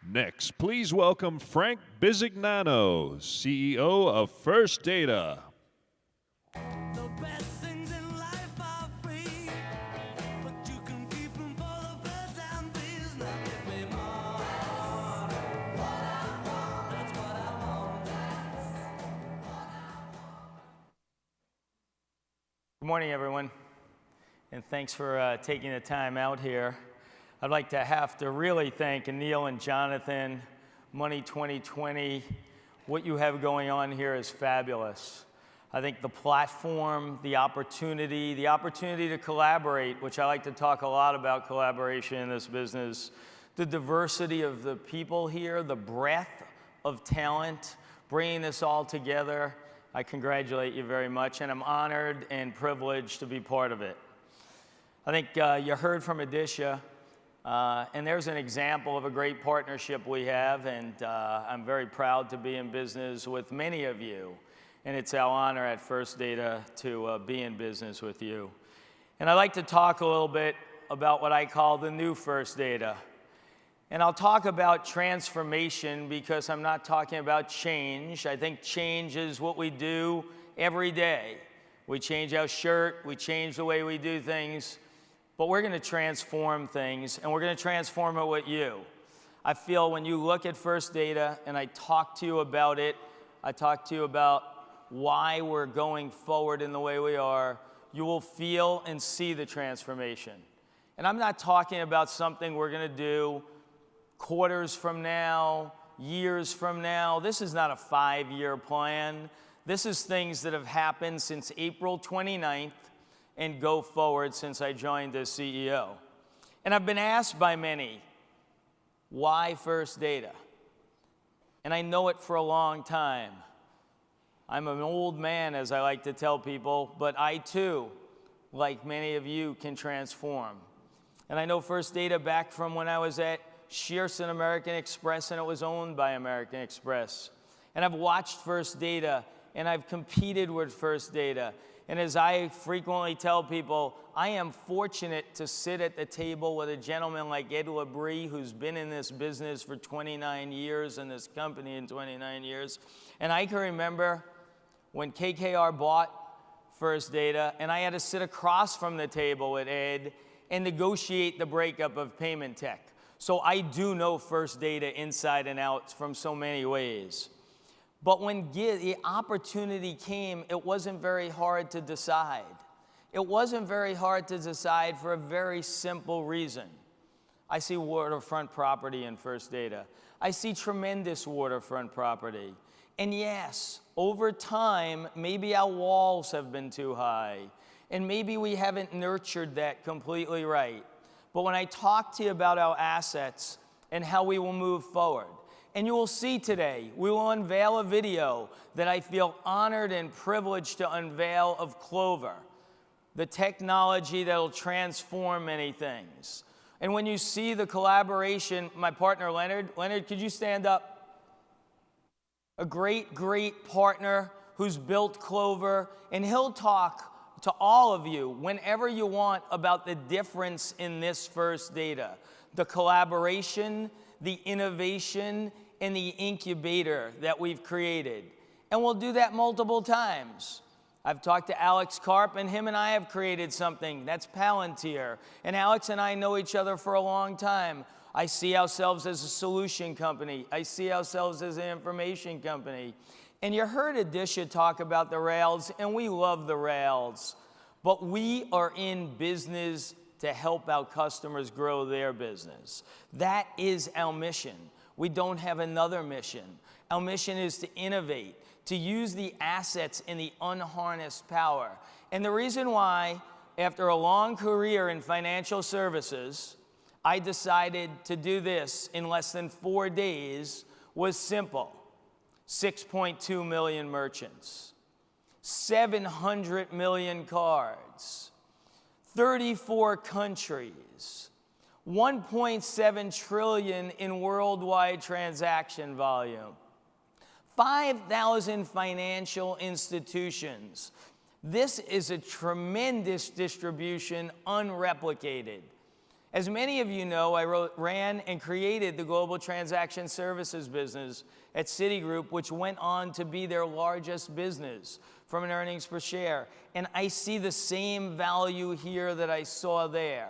Next, please welcome Frank Bisignano, CEO of First Data. The best things in life are free, but you can keep them for the birds and bees. Now give me more. What I want, that's what I want. Good morning, everyone, and thanks for taking the time out here. I'd like to really thank Anil and Jonathan, Money 2020. What you have going on here is fabulous. I think the platform, the opportunity to collaborate, which I like to talk a lot about collaboration in this business, the diversity of the people here, the breadth of talent, bringing this all together. I congratulate you very much, and I'm honored and privileged to be part of it. I think you heard from Adisha, and there's an example of a great partnership we have, and I'm very proud to be in business with many of you. And it's our honor at First Data to be in business with you. And I'd like to talk a little bit about what I call the new First Data. And I'll talk about transformation because I'm not talking about change. I think change is what we do every day. We change our shirt, we change the way we do things, but we're going to transform things, and we're going to transform it with you. I feel when you look at First Data and I talk to you about it, I talk to you about why we're going forward in the way we are, you will feel and see the transformation. And I'm not talking about something we're going to do quarters from now, years from now. This is not a 5-year plan. This is things that have happened since April 29th and go forward since I joined as CEO. And I've been asked by many, why First Data? And I know it for a long time. I'm an old man, as I like to tell people, but I too, like many of you, can transform. And I know First Data back from when I was at Shearson American Express and it was owned by American Express. And I've watched First Data and I've competed with First Data. And as I frequently tell people, I am fortunate to sit at the table with a gentleman like Ed Labrie, who's been in this business for 29 years and this company in 29 years. And I can remember when KKR bought First Data, and I had to sit across from the table with Ed and negotiate the breakup of Payment Tech. So I do know First Data inside and out from so many ways. But when the opportunity came, it wasn't very hard to decide. It wasn't very hard to decide for a very simple reason. I see waterfront property in First Data. I see tremendous waterfront property. And yes, over time, maybe our walls have been too high, and maybe we haven't nurtured that completely right. But when I talk to you about our assets and how we will move forward, and you will see today, we will unveil a video that I feel honored and privileged to unveil of Clover, the technology that will transform many things. And when you see the collaboration, my partner Leonard, could you stand up? A great, great partner who's built Clover, and he'll talk to all of you whenever you want about the difference in this First Data, the collaboration, the innovation, and the incubator that we've created. And we'll do that multiple times. I've talked to Alex Karp, and him and I have created something. That's Palantir. And Alex and I know each other for a long time. I see ourselves as a solution company. I see ourselves as an information company. And you heard Adisha talk about the rails, and we love the rails. But we are in business to help our customers grow their business. That is our mission. We don't have another mission. Our mission is to innovate, to use the assets and the unharnessed power. And the reason why, after a long career in financial services, I decided to do this in less than 4 days was simple. 6.2 million merchants, 700 million cards, 34 countries, 1.7 trillion in worldwide transaction volume, 5,000 financial institutions. This is a tremendous distribution, unreplicated. As many of you know, I ran and created the global transaction services business at Citigroup, which went on to be their largest business from an earnings per share. And I see the same value here that I saw there.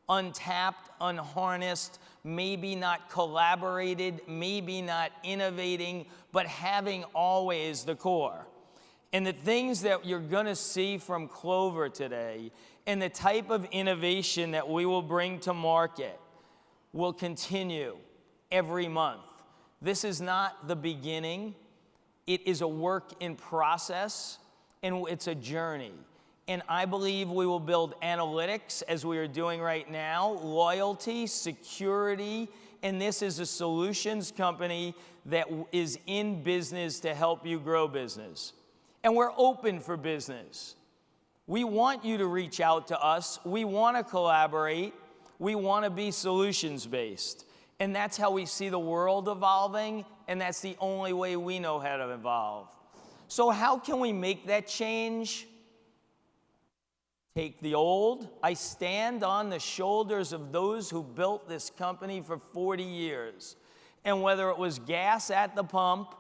Untapped, unharnessed, maybe not collaborated, maybe not innovating, but having always the core. And the things that you're going to see from Clover today and the type of innovation that we will bring to market will continue every month. This is not the beginning. It is a work in process, and it's a journey. And I believe we will build analytics, as we are doing right now, loyalty, security, and this is a solutions company that is in business to help you grow business. And we're open for business. We want you to reach out to us. We want to collaborate. We want to be solutions-based. And that's how we see the world evolving, and that's the only way we know how to evolve. So how can we make that change? Take the old. I stand on the shoulders of those who built this company for 40 years. And whether it was gas at the pump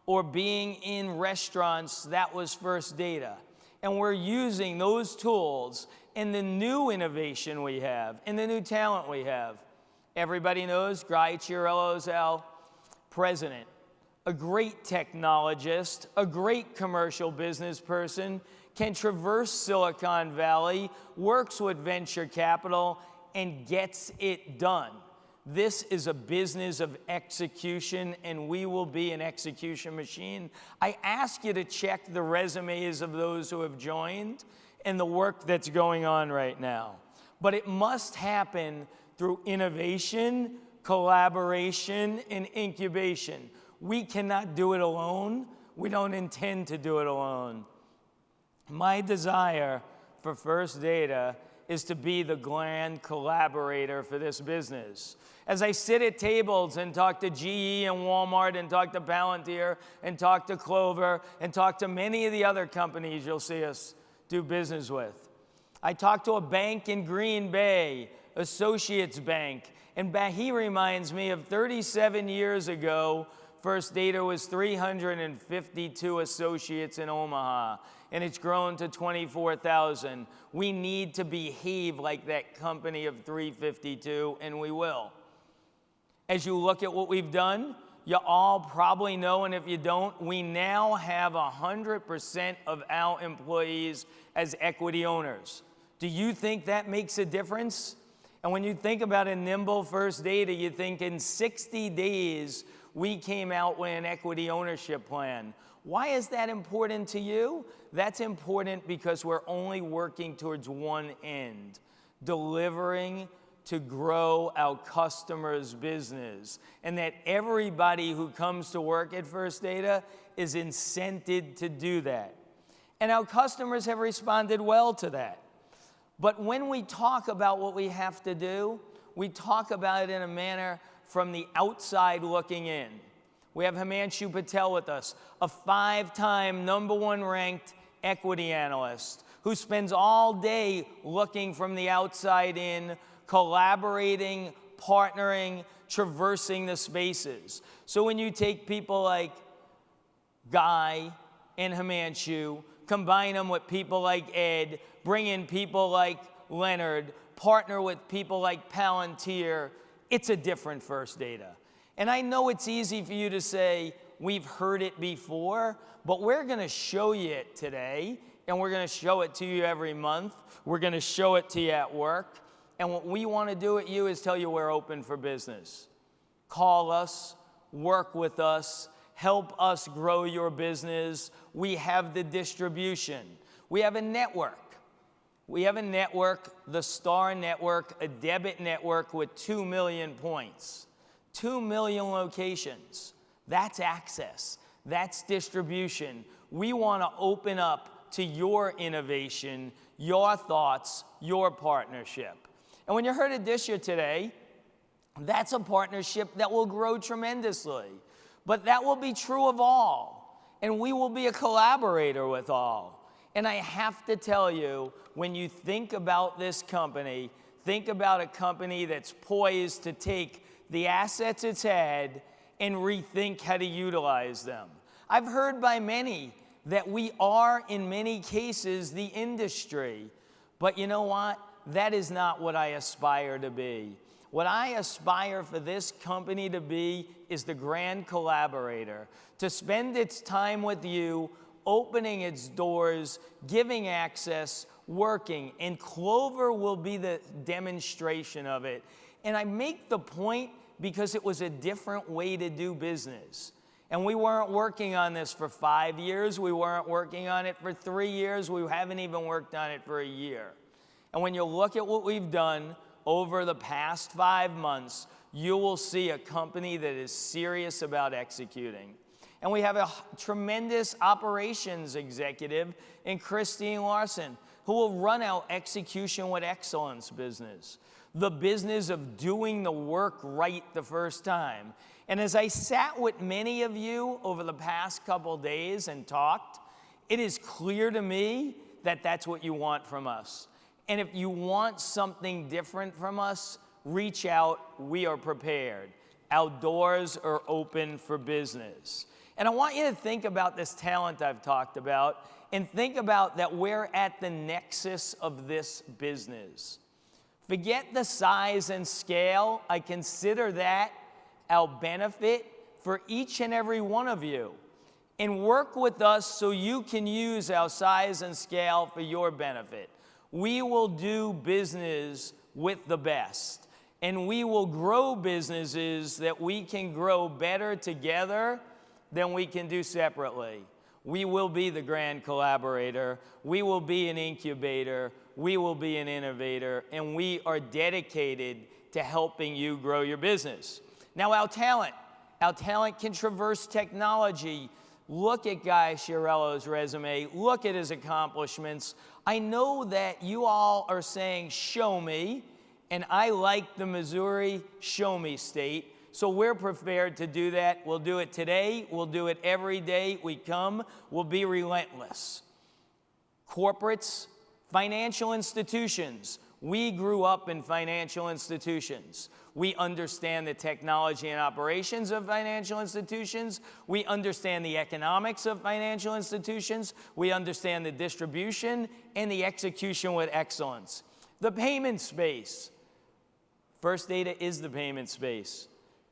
or being in restaurants, that was First Data. And we're using those tools in the new innovation we have, in the new talent we have. Everybody knows Guy Chiarello's our president, a great technologist, a great commercial business person, can traverse Silicon Valley, works with venture capital, and gets it done. This is a business of execution, and we will be an execution machine. I ask you to check the resumes of those who have joined and the work that's going on right now. But it must happen through innovation, collaboration, and incubation. We cannot do it alone. We don't intend to do it alone. My desire for First Data is to be the grand collaborator for this business. As I sit at tables and talk to GE and Walmart and talk to Palantir and talk to Clover and talk to many of the other companies you'll see us do business with. I talked to a bank in Green Bay, Associates Bank, and he reminds me of 37 years ago, First Data was 352 associates in Omaha, and it's grown to 24,000. We need to behave like that company of 352, and we will. As you look at what we've done, you all probably know, and if you don't, we now have 100% of our employees as equity owners. Do you think that makes a difference? And when you think about a nimble First Data, you think in 60 days, we came out with an equity ownership plan. Why is that important to you? That's important because we're only working towards one end, delivering to grow our customers' business, and that everybody who comes to work at First Data is incented to do that. And our customers have responded well to that. But when we talk about what we have to do, we talk about it in a manner from the outside looking in. We have Himanshu Patel with us, a 5-time #1 ranked equity analyst who spends all day looking from the outside in, collaborating, partnering, traversing the spaces. So when you take people like Guy and Himanshu, combine them with people like Ed, bring in people like Leonard, partner with people like Palantir, it's a different First Data. And I know it's easy for you to say, we've heard it before, but we're going to show you it today, and we're going to show it to you every month. We're going to show it to you at work. And what we want to do at you is tell you we're open for business. Call us, work with us, help us grow your business. We have the distribution. We have a network. We have a network, the Star Network, a debit network with 2 million points, 2 million locations. That's access. That's distribution. We want to open up to your innovation, your thoughts, your partnership. And when you heard Aditya today, that's a partnership that will grow tremendously. But that will be true of all. And we will be a collaborator with all. And I have to tell you, when you think about this company, Think about a company that's poised to take the assets it's had and rethink how to utilize them. I've heard by many that we are, in many cases, the industry. But you know what? That is not what I aspire to be. What I aspire for this company to be is the grand collaborator, to spend its time with you, opening its doors, giving access, working, and Clover will be the demonstration of it. And I make the point because it was a different way to do business. And we weren't working on this for 5 years. We weren't working on it for 3 years. We haven't even worked on it for a year. And when you look at what we've done over the past 5 months, you will see a company that is serious about executing. And we have a tremendous operations executive in Christine Larson, who will run our execution with excellence business, the business of doing the work right the first time. And as I sat with many of you over the past couple days and talked, it is clear to me that that's what you want from us. And if you want something different from us, reach out. We are prepared. Our doors are open for business. And I want you to think about this talent I've talked about and think about that we're at the nexus of this business. Forget the size and scale. I consider that our benefit for each and every one of you. And work with us so you can use our size and scale for your benefit. We will do business with the best. And we will grow businesses that we can grow better together than we can do separately. We will be the grand collaborator. We will be an incubator. We will be an innovator. And we are dedicated to helping you grow your business. Now, our talent can traverse technology. Look at Guy Chiarello's resume. Look at his accomplishments. I know that you all are saying, show me, and I like the Missouri show me state. So we're prepared to do that. We'll do it today. We'll do it every day we come. We'll be relentless. Corporates, financial institutions. We grew up in financial institutions. We understand the technology and operations of financial institutions. We understand the economics of financial institutions. We understand the distribution and the execution with excellence. The payment space. First Data is the payment space.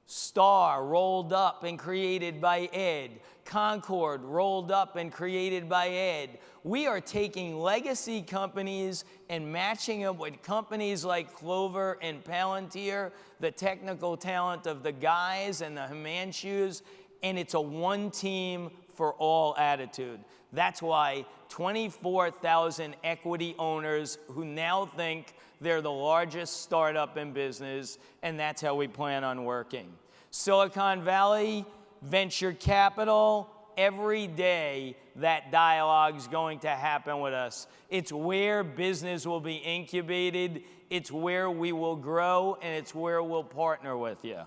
Star, rolled up and created by Ed. Concord, rolled up and created by Ed. We are taking legacy companies and matching them with companies like Clover and Palantir, the technical talent of the guys and the Himanshus, and it's a one team for all attitude. That's why 24,000 equity owners who now think they're the largest startup in business, and that's how we plan on working. Silicon Valley, venture capital, every day that dialogue's going to happen with us. It's where business will be incubated, it's where we will grow, and it's where we'll partner with you.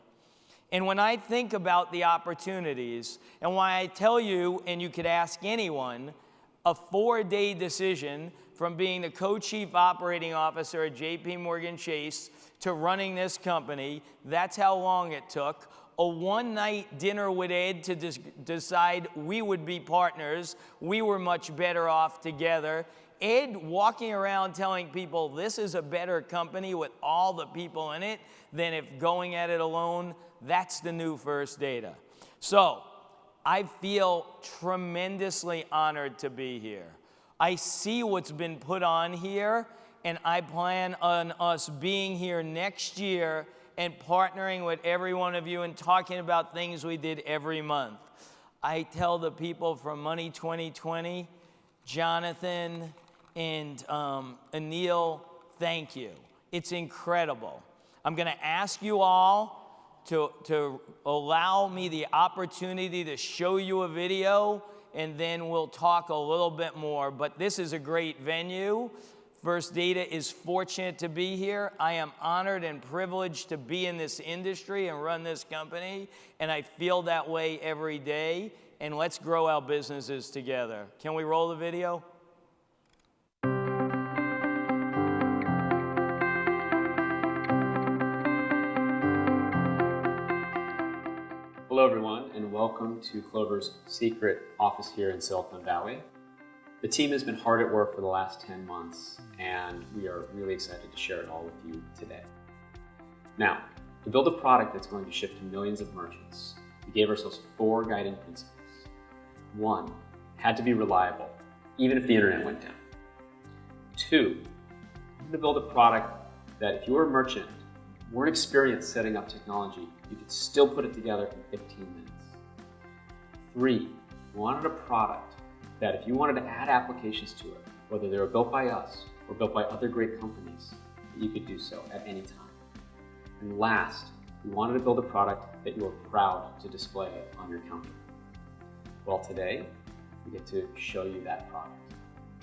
And when I think about the opportunities, and why I tell you, and you could ask anyone, a 4-day decision from being the co-chief operating officer at JP Morgan Chase to running this company, that's how long it took. A one-night dinner with Ed to decide we would be partners. We were much better off together. Ed walking around telling people this is a better company with all the people in it than if going at it alone. That's the new First Data. So I feel tremendously honored to be here. I see what's been put on here, and I plan on us being here next year and partnering with every one of you and talking about things we did every month. I tell the people from Money 2020, Jonathan and Anil, thank you. It's incredible. I'm going to ask you all to allow me the opportunity to show you a video, and then we'll talk a little bit more. But this is a great venue. First Data is fortunate to be here. I am honored and privileged to be in this industry and run this company, and I feel that way every day. And let's grow our businesses together. Can we roll the video? Hello everyone, and welcome to Clover's secret office here in Silicon Valley. The team has been hard at work for the last 10 months, and we are really excited to share it all with you today. Now, to build a product that's going to ship to millions of merchants, we gave ourselves 4 guiding principles. 1, had to be reliable, even if the internet went down. 2, we wanted to build a product that if you were a merchant, weren't experienced setting up technology, you could still put it together in 15 minutes. 3, we wanted a product that if you wanted to add applications to it, whether they were built by us or built by other great companies, that you could do so at any time. And last, we wanted to build a product that you were proud to display on your counter. Well, today, we get to show you that product.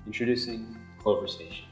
Introducing Clover Station.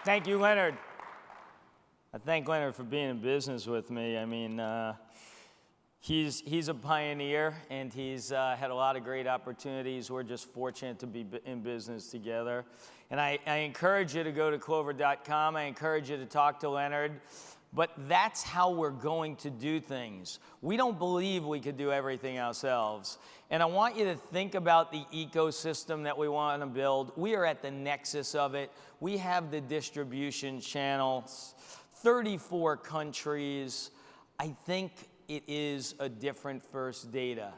Thank you, Leonard. I thank Leonard for being in business with me. I mean, he's a pioneer, and he's had a lot of great opportunities. We're just fortunate to be in business together. And I encourage you to go to clover.com. I encourage you to talk to Leonard. But that's how we're going to do things. We don't believe we could do everything ourselves. And I want you to think about the ecosystem that we want to build. We are at the nexus of it. We have the distribution channels, 34 countries. I think it is a different First Data.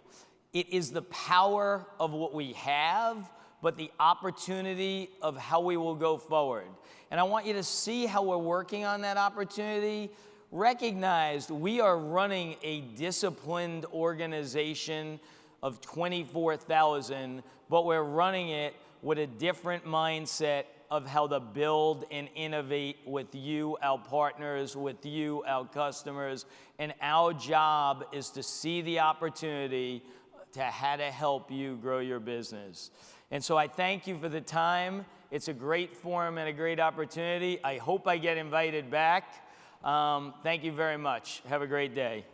It is the power of what we have, but the opportunity of how we will go forward. And I want you to see how we're working on that opportunity. Recognize we are running a disciplined organization of 24,000, but we're running it with a different mindset of how to build and innovate with you, our partners, with you, our customers. And our job is to see the opportunity to how to help you grow your business. And so I thank you for the time. It's a great forum and a great opportunity. I hope I get invited back. Thank you very much. Have a great day.